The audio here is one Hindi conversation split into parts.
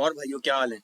और भाइयों क्या हाल है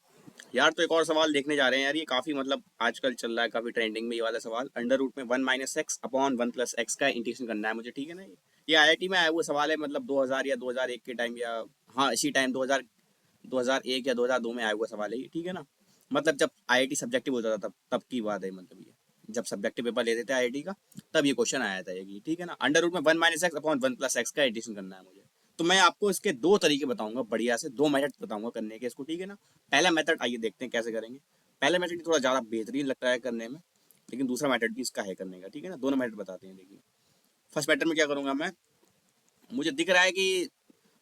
यार। तो एक और सवाल देखने जा रहे हैं यार। ये काफी मतलब आजकल चल रहा है, काफी ट्रेंडिंग में ये वाला सवाल। अंडर रूट में one minus x upon one plus x का इंटीग्रेशन करना है मुझे, ठीक है ना। ये आईआईटी में आया हुआ सवाल है, मतलब 2000 या 2001 के टाइम, या हाँ इसी टाइम 2001 या 2002 में आया हुआ सवाल है ये, ठीक है ना। मतलब जब आईआईटी सब्जेक्टिव होता था तब की बात है, मतलब ये जब सब्जेक्टिव पेपर लेते थे आईआईटी का, तब ये क्वेश्चन आया था ये, ठीक है ना। अंडर रूट में one minus x upon one plus x का एडिशन करना है मुझे। तो मैं आपको इसके दो तरीके बताऊंगा, बढ़िया से दो मेथड बताऊंगा करने के इसको, ठीक है ना। पहला मेथड आइए देखते हैं कैसे करेंगे। पहला मेथड थोड़ा ज़्यादा बेहतरीन लगता है करने में, लेकिन दूसरा मेथड भी इसका है करने का, ठीक है ना। दोनों मेथड बताते हैं, देखिए। फर्स्ट मेथड में क्या करूंगा मैं, मुझे दिख रहा है कि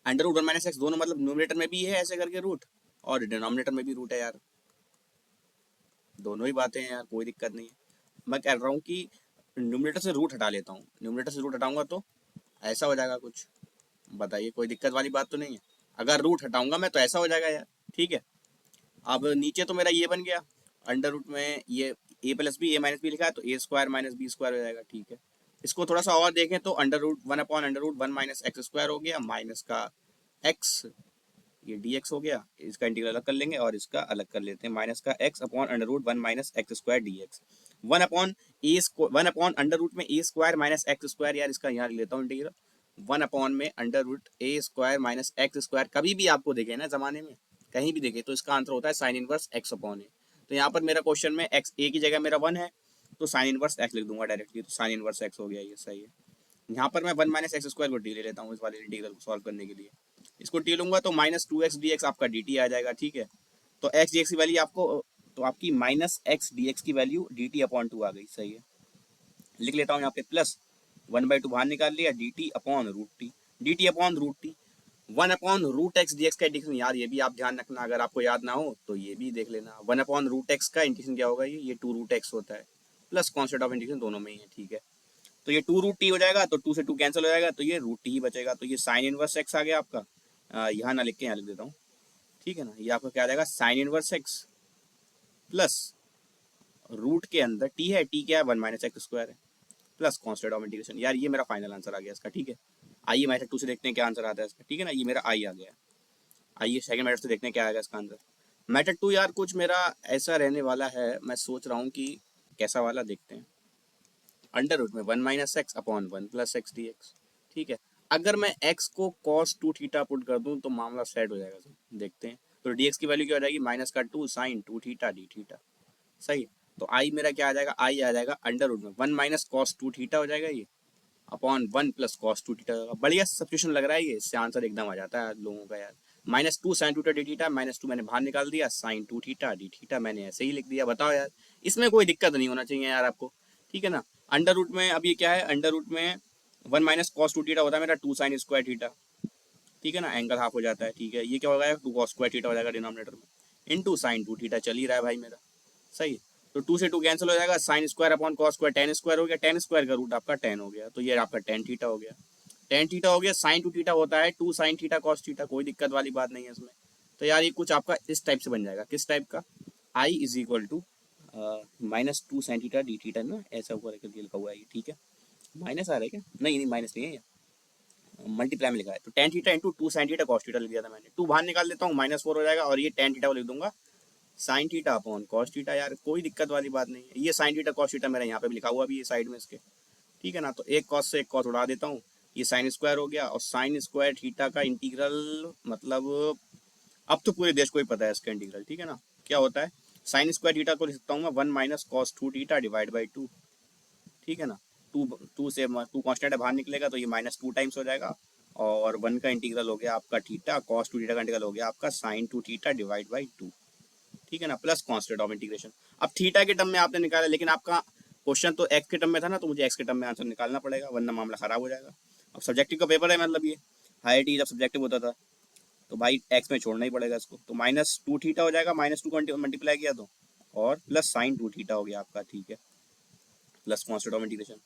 under root one minus x दोनों मतलब न्यूमरेटर में भी है ऐसे करके रूट, और डिनोमिनेटर में भी रूट है यार। दोनों ही बातें हैं यार, कोई दिक्कत नहीं है। मैं कह रहा हूँ कि न्यूमरेटर से रूट हटा लेता हूँ, न्यूमरेटर से रूट हटाऊंगा तो ऐसा हो जाएगा कुछ। बताइए, कोई दिक्कत वाली बात तो नहीं है। अगर रूट हटाऊंगा मैं तो ऐसा हो जाएगा यार, ठीक है। अब नीचे तो मेरा ये बन गया, अंडर रूट में ये ए प्लस बी ए माइनस बी लिखा है, तो ए स्क्वायर माइनस बी स्क्वायर हो जाएगा, ठीक है। इसको थोड़ा सा और देखें तो under root one upon under root one minus x square हो गया, माइनस का एक्स, ये डी एक्स हो गया। इसका इंटीग्रल अलग कर लेंगे और इसका अलग कर लेते हैं, माइनस का x upon under root one minus x square d x. One upon under root में a square minus x square, यार इसका यहाँ लेता हूँ इंटीग्रल। वन अपॉन में under root a square minus x square, कभी भी आपको देखे ना जमाने में, कहीं भी देखे, तो इसका आंसर होता है साइन इनवर्स एक्स अपॉन ए। तो यहाँ पर मेरा क्वेश्चन में एक्स ए की जगह मेरा वन है, तो साइन इनवर्स एक्स लिख दूंगा डायरेक्टली, तो साइन इनवर्स एक्स हो गया, ये सही है। यहाँ पर मैं वन माइनस एक्स स्क्वायर को डी ले लेता हूँ इस वाले इंटीग्रल को सॉल्व करने के लिए। इसको टी लूंगा तो minus two x d x आपका डी टी आ जाएगा, ठीक है। तो एक्स डी एक्स की वैल्यू आपको, तो आपकी माइनस एक्स डी एक्स की value d t upon two आ गई, सही है। लिख लेता हूँ यहाँ पे प्लस वन बाई टू बाहर निकाल लिया, d t upon root t, d t upon root t. One upon root x d x का इंटीग्रेशन, यार ये भी आप ध्यान रखना, अगर आपको याद ना हो तो ये भी देख लेना। वन अपॉन रूट एक्स का इंटीग्रेशन क्या होगा, ये टू रूट एक्स होता है, प्लस कॉन्सेप्ट ऑफ इंटीग्रेशन दोनों में ही है, ठीक है। तो ये टू रूट टी हो जाएगा, तो टू से टू कैंसिल हो जाएगा, तो ये रूट टी ही बचेगा। तो ये साइन इनवर्स एक्स आ गया आपका, यहाँ ना लिख के यहाँ लिख देता हूँ, ठीक है ना। ये आपका क्या आ जाएगा, sine inverse x plus root के अंदर टी है, टी क्या है, वन माइनस एक्स स्क्वायर है, प्लस कॉन्स्टेंट ऑफ इंटीग्रेशन। यार ये मेरा फाइनल आंसर आ गया इसका, ठीक है। आइए मेथड टू से देखते हैं क्या आंसर आता है इसका, ठीक है ना। ये मेरा आई आ गया। आइए सेकंड मेथड से देखते हैं क्या आएगा इसका आंसर। मेथड टू यार कुछ मेरा ऐसा रहने वाला है, मैं सोच रहा हूँ कि कैसा वाला देखते हैं। अंडर रूट में one minus x upon one plus x d x, ठीक है। अगर मैं x को cos टू थीटा पुट कर दूं तो मामला सेट हो जाएगा, सर देखते हैं। तो dx की वैल्यू क्या हो जाएगी, माइनस का two sine two theta d theta, सही है। तो आई मेरा क्या आ जाएगा, आई आ जाएगा अंडर रूट में one minus cos two theta हो जाएगा ये, upon one plus cos two theta. बढ़िया सब्स्टिट्यूशन लग रहा है ये, इससे आंसर एकदम आ जाता है लोगों का यार। Minus two sine to D theta, minus two मैंने बाहर निकाल दिया, sign two theta d theta मैंने ऐसे ही लिख दिया। बताओ यार, इसमें कोई दिक्कत नहीं होना चाहिए यार आपको, ठीक है ना। अंडर रूट में अब ये क्या है, अंडर रूट में one minus cos two theta होता है मेरा टू साइन स्क्वायर थीटा, ठीक है ना। एंगल हाफ हो जाता है, ठीक है। ये क्या होगा, टू कॉस स्क्वायर थीटा हो जाएगा डिनोमिनेटर में, इनटू साइन टू थीटा चल ही रहा है भाई मेरा, सही है। तो टू से टू कैंसिल हो जाएगा, sine square upon cos square ten square हो गया, टेन स्क्वायर का रूट आपका टेन हो गया, तो ये आपका टेन थीटा हो गया। टेन थीटा हो गया, साइन टू थीटा होता है two sine theta cos theta, कोई दिक्कत वाली बात नहीं है इसमें। तो यार ये कुछ आपका इस टाइप से बन जाएगा, किस टाइप का, I is equal to minus two sine theta d theta ना, ऐसा ऊपर लिखा हुआ है ये, ठीक है। माइनस आ रहा है क्या, नहीं नहीं माइनस नहीं है, मल्टीप्लाई में लिखा है। तो tan theta into two sine theta cos theta लिख दिया था मैंने, टू बाहर निकाल देता हूँ, माइनस फोर हो जाएगा, और ये टेन थीटा को लिख दूंगा sine theta upon cos theta. यार कोई दिक्कत वाली बात नहीं है, ये साइन थीटा कॉस थीटा मेरा यहाँ पे भी लिखा हुआ भी है साइड में इसके, ठीक है ना। तो एक कॉस से एक कॉस उड़ा देता हूँ, ये साइन स्क्वायर हो गया, और साइन स्क्वायर थीटा का इंटीग्रल मतलब अब तो पूरे देश को ही पता है इसका इंटीग्रल, ठीक है ना। क्या होता है, साइन स्क्वायर थीटा को लिख सकता हूँ मैं one minus cos two theta divide by two, ठीक है ना। टू टू से टू कॉन्स्टेंट बाहर निकलेगा, तो ये माइनस टू टाइम्स हो जाएगा, और वन का इंटीग्रल हो गया आपका थीटा, कॉस टू थीटा का इंटीग्रल हो गया आपका sign two theta divide by two, ठीक है ना, प्लस कॉन्स्टेंट ऑफ इंटीग्रेशन। अब थीटा के टर्म में आपने निकाला, लेकिन आपका क्वेश्चन तो एक्स के टर्म में था ना, तो मुझे एक्स के टर्म में आंसर निकालना पड़ेगा, वरना मामला खराब हो जाएगा। अब सब्जेक्टिव का पेपर है, मतलब ये आईआईटी जब सब्जेक्टिव होता था तो भाई एक्स में छोड़ना ही पड़ेगा इसको। तो माइनस टू थीटा हो जाएगा, माइनस टू को मल्टीप्लाई किया तो, और प्लस साइन टू थीटा हो गया आपका, ठीक है, प्लस कॉन्स्टेंट ऑफ इंटीग्रेशन।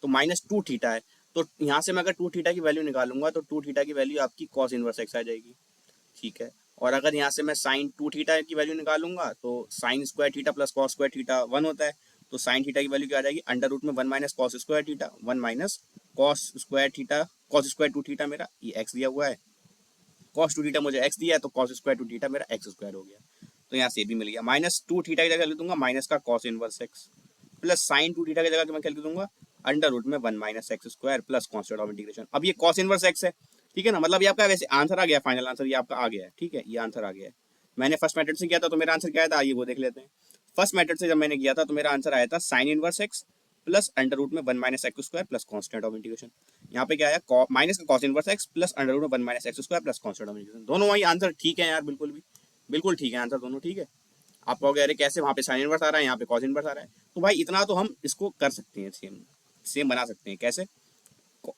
तो माइनस टू थीटा है, तो यहाँ से मैं अगर टू थीटा की वैल्यू निकालूंगा तो टू थीटा की वैल्यू आपकी कॉस इनवर्स एक्स आ जाएगी, ठीक है। और अगर यहाँ से मैं साइन टू थीटा की वैल्यू निकालूंगा तो sine square theta plus cos square theta one होता है, तो साइन थीटा की वैल्यू क्या आ जाएगी, अंडर रूट में one minus cos square theta, one minus cos square theta, cos square two theta मेरा ये एक्स दिया हुआ है, कॉस 2 थीटा मुझे एक्स दिया है तो कॉस स्क्वायर 2 थीटा मेरा एक्स स्क्वायर हो गया, तो यहाँ से भी मिल गया। माइनस 2 थीटा की जगह लिख दूंगा माइनस का cos inverse x, plus sign 2 theta की जगह मैं क्या लिख दूंगा अंडर रूट में 1 minus x square plus constant of integration. अब ये कॉस इनवर्स एक्स है, ठीक है ना, मतलब ये आपका वैसे आंसर आ गया, फाइनल आंसर ये आपका आ गया है, ठीक है, ये आंसर आ गया है। मैंने फर्स्ट मेथड से किया था तो मेरा आंसर क्या आया था, आइए वो देख लेते हैं। फर्स्ट मेथड से जब मैंने किया था तो मेरा आंसर आया था sine inverse x plus under root में 1 minus x square plus constant of integration. यहाँ पे क्या आया, माइनस का cos inverse x plus under root में 1 minus x square plus constant of integration. दोनों वही आंसर ठीक है यार, बिल्कुल भी बिल्कुल ठीक है आंसर दोनों, ठीक है। आप कहोगे अरे कैसे, वहाँ पे साइन इनवर्स आ रहा है यहाँ पे कॉस इनवर्स आ रहा है, तो भाई इतना तो हम इसको कर सकते हैं, सेम सेम बना सकते हैं। कैसे,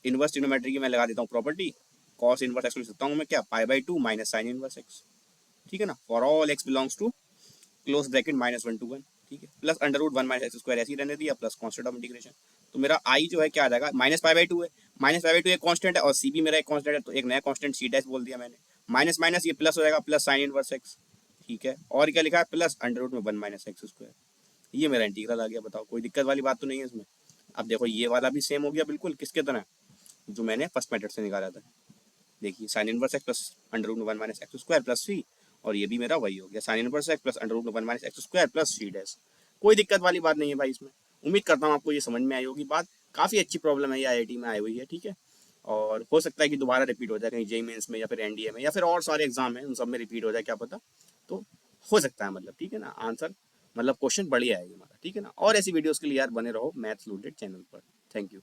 इनवर्स ट्रिग्नोमेट्री की मैं लगा देता हूँ प्रॉपर्टी, कॉस इनवर्स एक्स लिख सकता हूँ मैं क्या, पाई/2 माइनस साइन इनवर्स एक्स, ठीक है ना, for all x belongs to close bracket -1 to 1, ठीक है, plus under root 1 minus x square ऐसे ही रहने दिया प्लस कॉन्स्टेंट ऑफ इंटीग्रेशन। तो मेरा आई जो है क्या आ जाएगा, -π/2 है, -π/2 एक कॉन्स्टेंट है और सी भी मेरा एक कॉन्स्टेंट है, तो एक नया कॉन्स्टेंट सी डैश बोल दिया मैंने, माइनस माइनस ये प्लस हो जाएगा प्लस साइन इनवर्स एक्स, ठीक है, और क्या लिखा है प्लस अंडर रूट में 1 माइनस एक्स स्क्वायर। ये मेरा इंटीग्रल आ गया, बताओ कोई दिक्कत वाली बात तो नहीं है इसमें। अब देखो ये वाला भी सेम हो गया बिल्कुल किसके तरह जो मैंने फर्स्ट मेथड से निकाला था, देखिए sine inverse x plus under root में 1 minus x square plus c, और ये भी मेरा वही हो गया sine inverse x plus under root में 1 minus x square plus c dash. कोई दिक्कत वाली बात नहीं है भाई इसमें। उम्मीद करता हूँ आपको ये समझ में आई होगी बात, काफ़ी अच्छी प्रॉब्लम है ये आईआईटी में आई हुई है, ठीक है, और हो सकता है कि दोबारा रिपीट हो जाए कहीं जेईई मेंस में या फिर एनडीए में या फिर और सारे एग्जाम है उन सब में रिपीट हो जाए, क्या पता, तो हो सकता है मतलब, ठीक है ना, आंसर मतलब क्वेश्चन बढ़िया है हमारा, ठीक है ना। और ऐसी वीडियोस के लिए यार बने रहो मैथ्स लूडेड चैनल पर। Thank you.